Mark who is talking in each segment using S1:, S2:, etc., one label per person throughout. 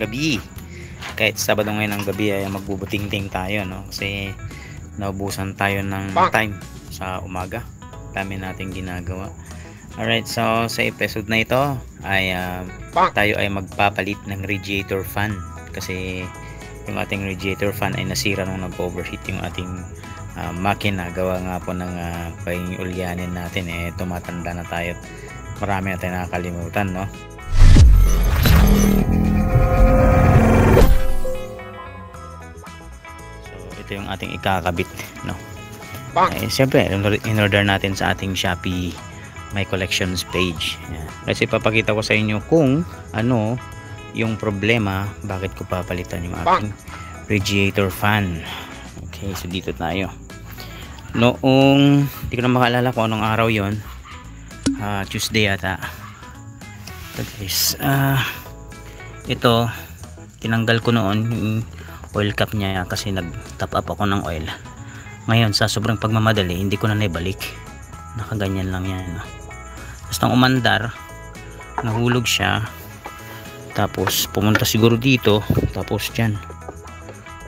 S1: ng gabi. Kahit Sabado ngayon ng gabi ay magbubuting-ting tayo, no? Kasi naubusan tayo ng time sa umaga. Dami nating ginagawa. Alright, so sa episode na ito ay tayo ay magpapalit ng radiator fan. Kasi yung ating radiator fan ay nasira nung nag-overheat yung ating makina. Gawa nga po ng pag-ulyanin natin, tumatanda na tayo. Marami na tayo nakakalimutan, no? So ito yung ating ikakabit, no? Siyempre in-order natin sa ating Shopee My Collections page. Yan. Kasi papakita ko sa inyo kung ano yung problema, bakit ko papalitan yung aking radiator fan. Okay, so dito tayo. Noong, hindi ko na makaalala kung anong araw yon, Tuesday yata. So guys, ito tinanggal ko noon yung oil cap niya kasi nag top up ako ng oil. Ngayon sa sobrang pagmamadali hindi ko na naibalik, nakaganyan lang yan, no? Tapos nang umandar, nahulog siya, tapos pumunta siguro dito, tapos dyan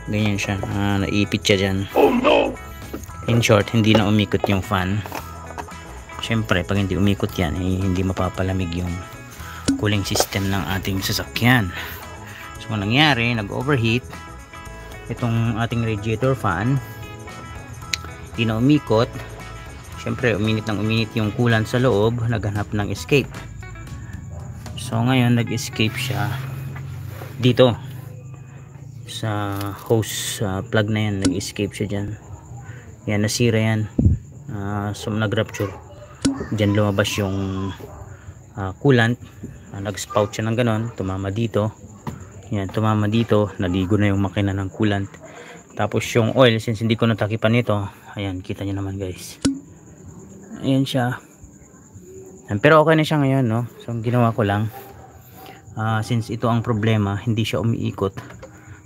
S1: ganyan siya, naipit siya dyan. Oh no! In short, hindi na umikot yung fan. Syempre pag hindi umikot yan, hindi mapapalamig yung cooling system ng ating sasakyan. So kung nangyari, nag-overheat itong ating radiator fan, hindi na umikot. Syempre uminit ng uminit yung coolant sa loob, naghanap ng escape. So ngayon nag-escape siya dito sa hose plug na yan, nag-escape siya dyan. Yan, nasira yan. So nag-rupture dyan, lumabas yung coolant, nag-spout siya ng ganon, tumama dito. Yan, tumama dito, naligo na yung makina ng coolant. Tapos yung oil, since hindi ko natakipan ito, ayan, kita nyo naman guys, ayan siya. Pero okay na siya ngayon, no? So ang ginawa ko lang, since ito ang problema, hindi siya umiikot,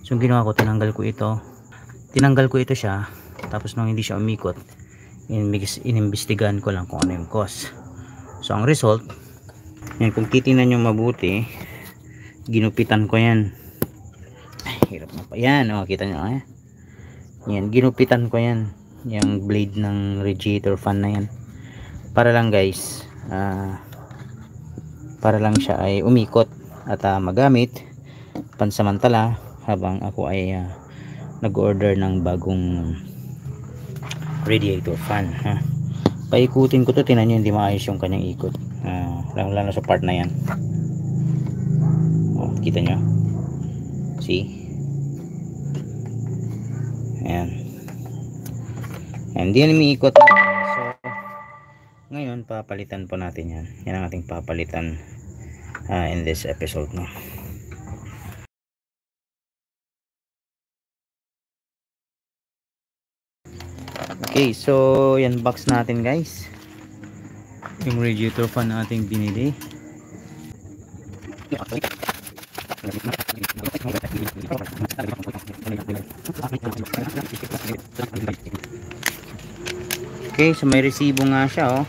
S1: so ang ginawa ko, tinanggal ko ito siya. Tapos nung hindi siya umikot, inimbestigahan ko lang kung ano yung cause. So ang result, yan, kung titingnan nyo mabuti, ginupitan ko yan. Ay, hirap na pa yan, oh, kita nyo, yan, ginupitan ko yan, yung blade ng radiator fan na yan, para lang guys, para lang siya ay umikot at magamit pansamantala habang ako ay nag-order ng bagong radiator fan, ha. Paikutin ko to, tinan nyo, hindi maayos yung kanyang ikot, lalo sa part na yan. Oh, kita nyo, see, ayan, hindi yan umiikot. So ngayon papalitan po natin yan. Yan ang ating papalitan in this episode, no? Okay, so yan, box natin guys, yung radiator fan nating binili. Okay, so may resibo nga siya, oh.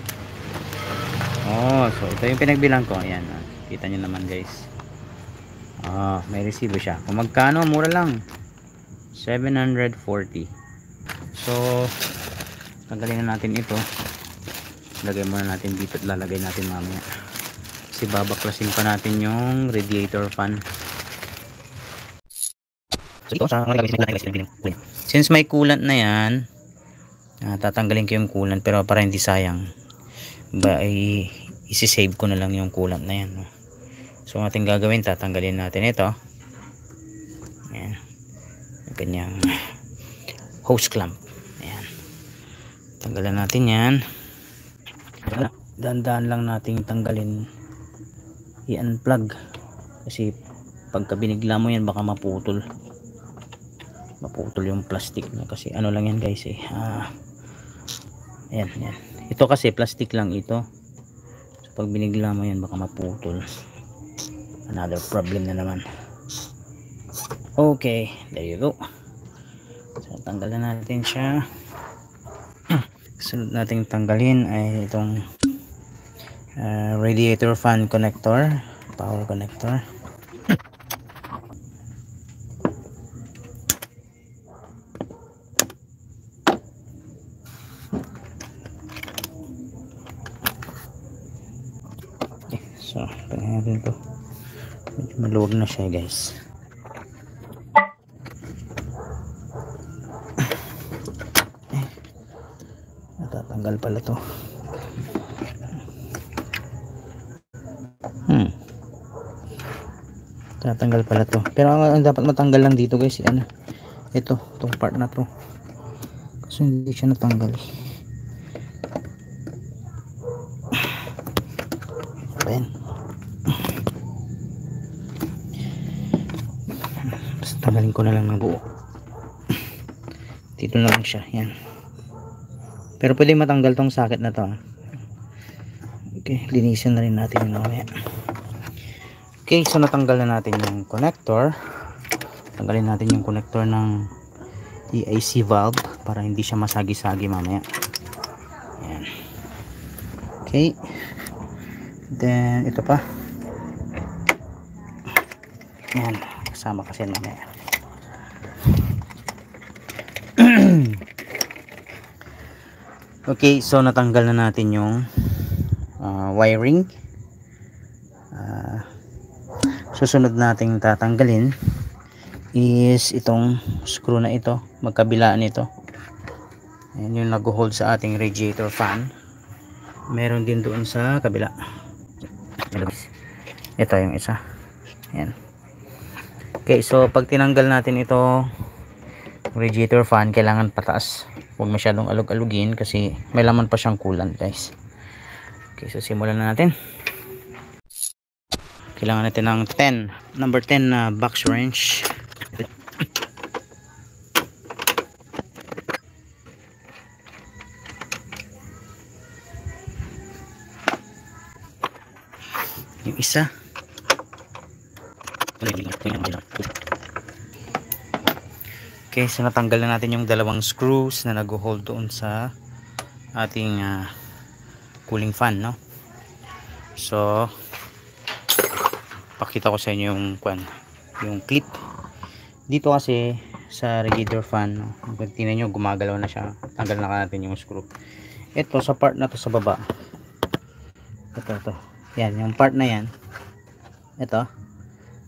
S1: So ito yung pinagbilang ko, ayan, kita nyo naman guys, may resibo siya. Kung magkano, mura lang, 740. So tanggalin na natin ito, lagay muna natin dito at lalagay natin mamaya kasi babaklasin pa natin yung radiator fan. So ito, since may coolant na yan, tatanggalin ko yung coolant, pero para hindi sayang, isi-save ko na lang yung coolant na yan, no? So ang ating gagawin, tatanggalin natin ito, ayan, ganyang hose clamp. Tanggalan natin yan, dahan-dahan lang nating tanggalin, i-unplug, kasi pagka binigla mo yan baka maputol yung plastic na, kasi ano lang yan guys, ayan, ito kasi plastic lang ito, so pag binigla mo yan baka maputol, another problem na naman. Okay, there you go. So tanggalan natin siya. Sunod nating tanggalin ay itong radiator fan connector, power connector. Medyo maluwag na siya guys. Natatanggal pala to. Tatanggal pala to. Pero ang dapat matanggal lang dito guys, ano, itong part na to. Kasi hindi siya natanggal. Ayan. Basta tanggalin ko na lang ng buo. Dito na lang siya. Yan. Pero pwede matanggal tong socket na to. Okay, linisin na rin natin yun mamaya. Okay, so natanggal na natin yung connector. Tanggalin natin yung connector ng EIC valve para hindi siya masagi-sagi mamaya. Ayan. Okay. Then, ito pa. Ayan. Kasama kasi mamaya. Okay, so natanggal na natin yung wiring. Susunod nating tatanggalin is itong screw na ito, magkabilaan nito. Ayan yung nag-hold sa ating radiator fan. Meron din doon sa kabila. Ito yung isa. Ayan. Okay, so pag tinanggal natin ito radiator fan, kailangan pataas. Huwag masyadong alug-alugin kasi may laman pa siyang coolant guys. Okay, so simulan na natin. Kailangan natin ng number 10 na box wrench. Yung isa. Okay, so natanggal na natin yung dalawang screws na nag-hold doon sa ating cooling fan, no? So pakita ko sa inyo yung clip dito kasi sa radiator fan, no? Kung tingnan nyo, gumagalaw na siya. Tanggal na natin yung screw. Ito sa part na to sa baba, ito yan, yung part na yan, ito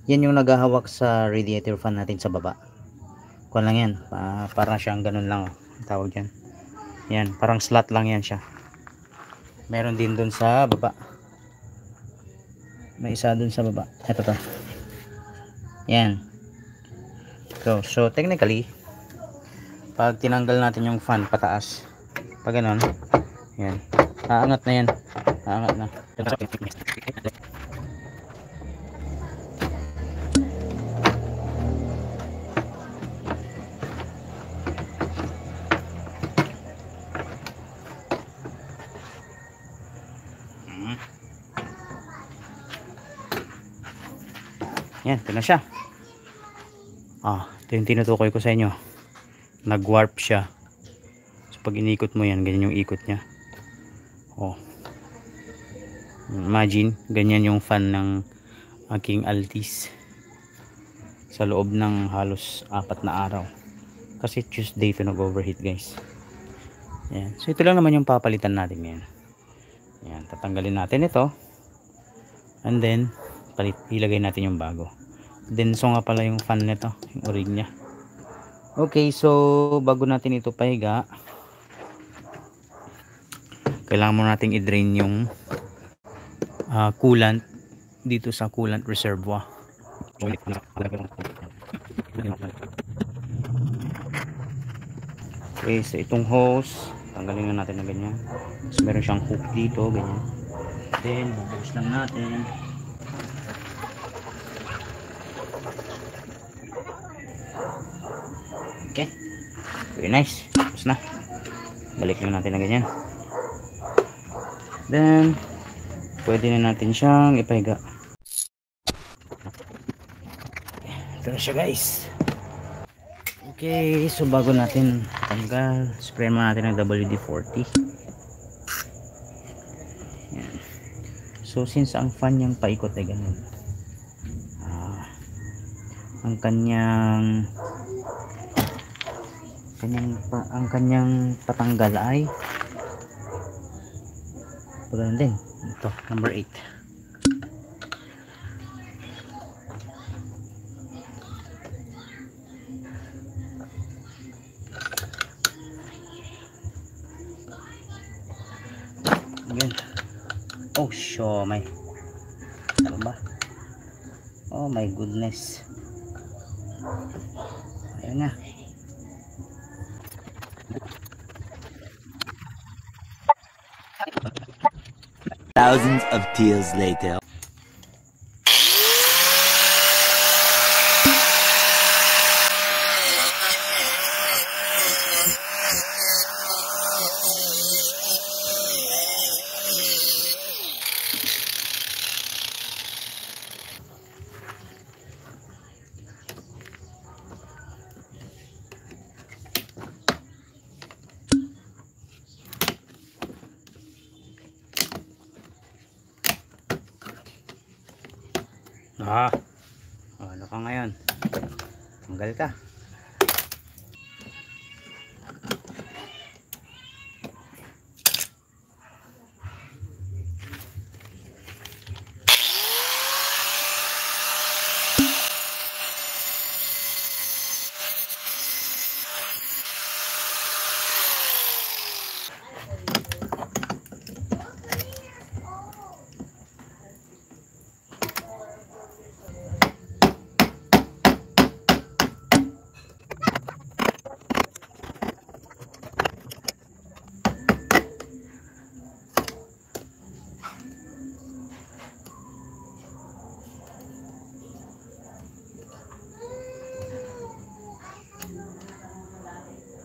S1: yan yung naghahawak sa radiator fan natin sa baba. Kuha lang yan, parang siyang ganun lang, tawag dyan. Yan, parang slot lang yan siya. Meron din dun sa baba, may isa dun sa baba. Ito to, yan. So technically pag tinanggal natin yung fan pataas, pag ganun, yan, aangat na yan, aangat na. Yan, ito na siya. Ito yung tinutukoy ko sa inyo. Nag-warp siya. So pag inikot mo yan, ganyan yung ikot niya. Imagine, ganyan yung fan ng aking Altis sa loob ng halos 4 na araw. Kasi Tuesday ito nag-overheat guys. Yan. So ito lang naman yung papalitan natin ngayon. Yan, tatanggalin natin ito. And then ilagay natin yung bago. Then so nga pala yung fan nito, yung orig niya. Okay, so bago natin ito pahiga, kailangan mo nating i-drain yung coolant dito sa coolant reservoir. Okay, so itong hose tanggalin na natin na ganyan. So meron siyang hook dito, ganyan. Then bubuhos lang natin. Okay, very nice. Tapos na, balik lang natin na ganyan. Then pwede na natin siyang ipahiga. Ito na siya guys. Okay, so bago natin tanggal, spray mo natin ng WD-40. Yan. So since ang fan niyang paikot ay ganun, ang kanyang patanggal ay pagano din. Ito, number 8. Yun. Oh, siomay. Ano ba? Oh my goodness. Ayun na.
S2: Thousands of tears later.
S1: Ano ka ngayon? Tanggal ka.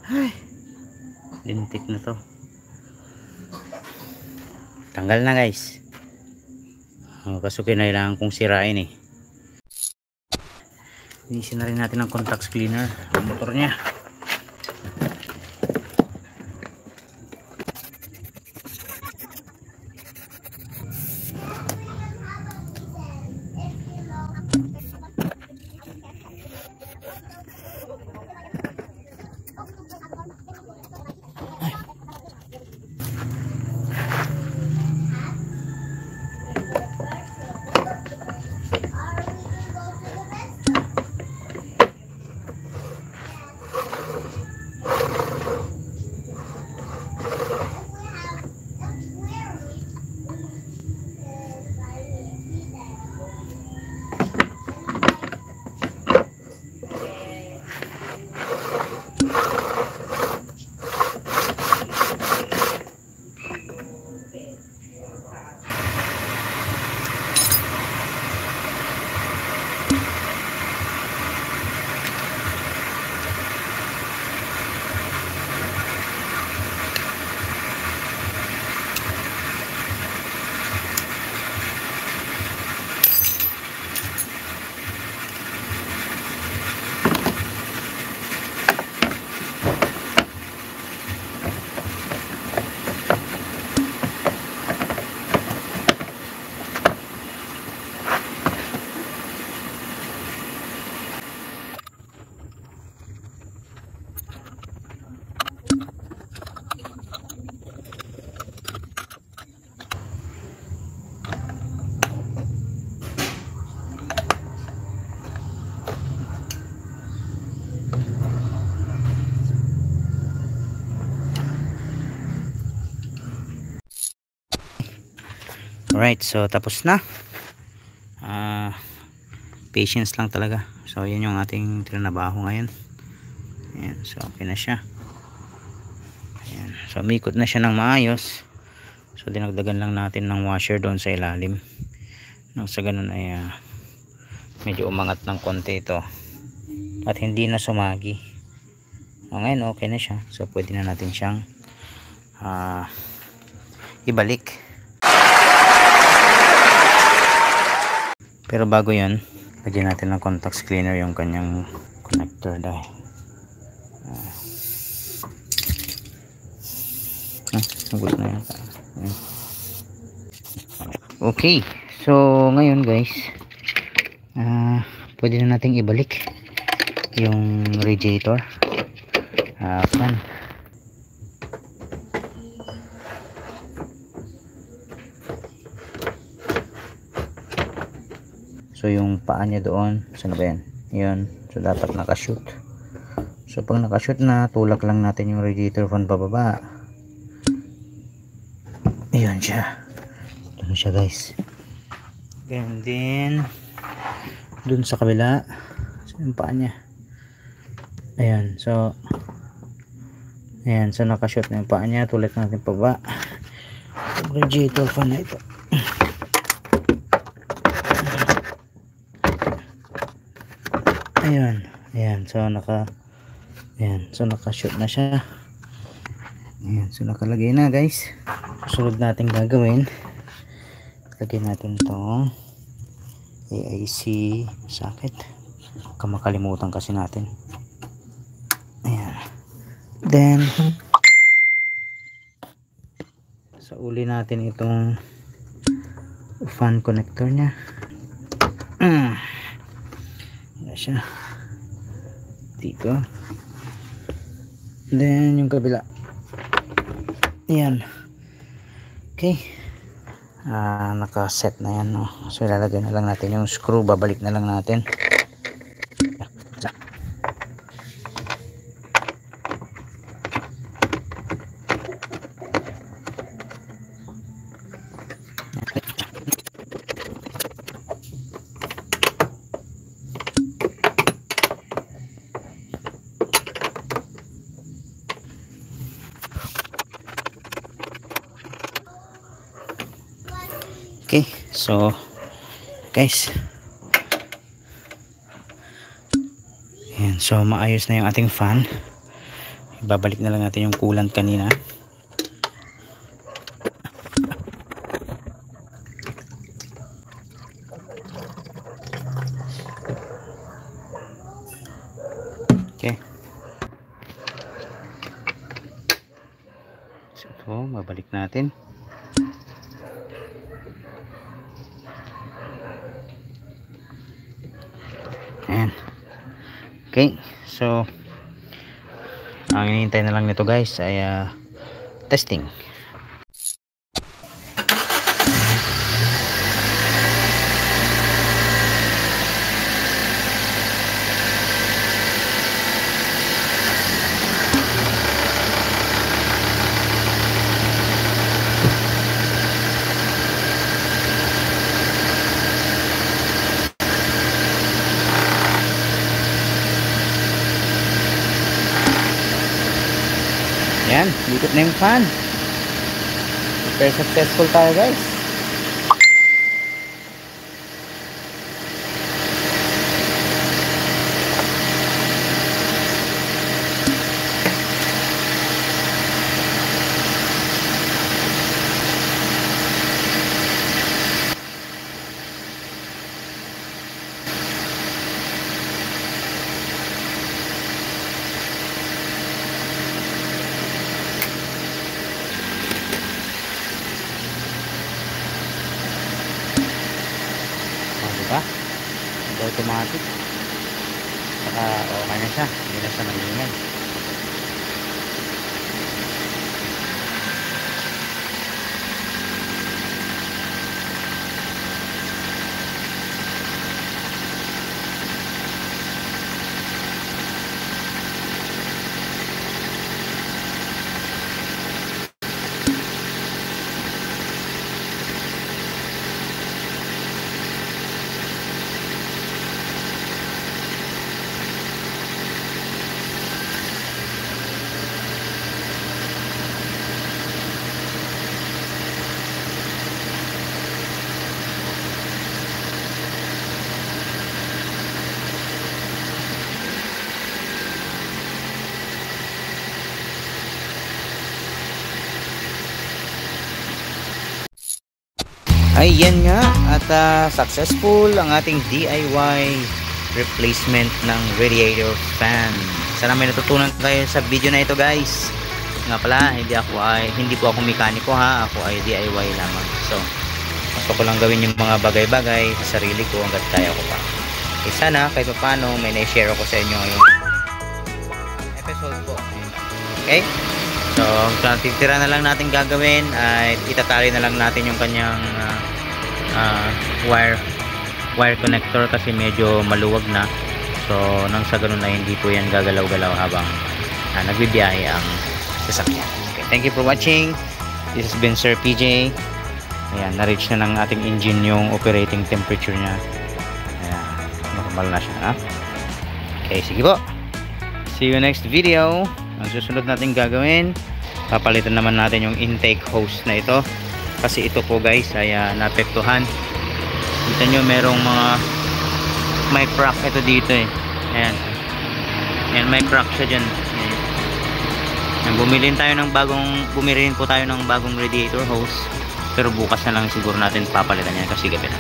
S1: Ay, lintik na to. Tanggal na guys. Kaso kinailangan kong sirain eh. Linisin na rin natin ang contacts cleaner ang motor nya. Alright, so tapos na. Patience lang talaga. So yan yung ating trinabaho ngayon. Ayan, so okay na siya. Ayan, so umikot na siya ng maayos. So dinagdagan lang natin ng washer doon sa ilalim. Nang sa ganun ay medyo umangat ng konti ito at hindi na sumagi. Ngayon okay na siya. So pwede na natin siyang ibalik. Pero bago yun, lagyan natin ng contacts cleaner yung kanyang connector dahil nagulat na yun. Okay, so ngayon guys, pwede na nating ibalik yung radiator. Fan. So yung paa niya doon, saan ba yan? Yun, so dapat nakashoot. So pag nakashoot na, tulak lang natin yung radiator fan pababa. Ayun siya. Ito na siya guys. And then dun sa kabila, sa yung paa niya. Ayan, so ayan, so nakashoot na yung paa niya. Tulit natin paba. Radiator fan na ito. Ayan, ayan, so nakashoot na siya. Ayan, so nakalagay na guys. Susunod natin gagawin, lagay natin itong AIC socket. Kamakalimutan kasi natin. Ayan, then sa uli natin itong fan connector nya. Ayan siya dito. Then yung kabila. Ayan. Okay. Nakaset na yan, no? So ilalagay na lang natin yung screw. Babalik na lang natin. Okay, so guys, ayan, so maayos na yung ating fan. Ibabalik na lang natin yung coolant kanina. Okay, so babalik natin. Ayan. Okay, so ang hinihintay na lang nito guys ay testing. Yan, likot na yung fan. Super successful tayo guys. Diba? Automatic. Saka okay na siya. Hindi na siya nangingay. Ayan nga, at successful ang ating DIY replacement ng radiator fan. Sana may natutunan kayo sa video na ito guys. Nga pala, hindi po ako mekaniko ha, ako ay DIY lamang. So, gusto ko lang gawin yung mga bagay-bagay sa sarili ko hanggat kaya ko pa. Okay, sana kahit paano may na-share ako sa inyo ngayong episode po. Okay? So, ang titira na lang natin gagawin ay itatali na lang natin yung kanyang wire connector kasi medyo maluwag na. So, nang sa ganun na hindi po yan gagalaw-galaw habang nagbibiyahe ang sasakyan. Okay, thank you for watching. This has been Sir PJ. Ayan, na-reach na ng ating engine yung operating temperature niya. Ayan, normal na siya. Ha? Okay, sige po. See you next video. Ang susunod natin gagawin, papalitan naman natin yung intake hose na ito. Kasi ito po guys ay naapektuhan. Kita nyo merong mga may crack ito dito eh. Ayan. Ayan, may crack siya dyan. Ayan. Bumili po tayo ng bagong radiator hose. Pero bukas na lang siguro natin papalitan yan kasi gabi na.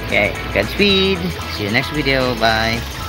S1: Okay, Godspeed. See you next video. Bye.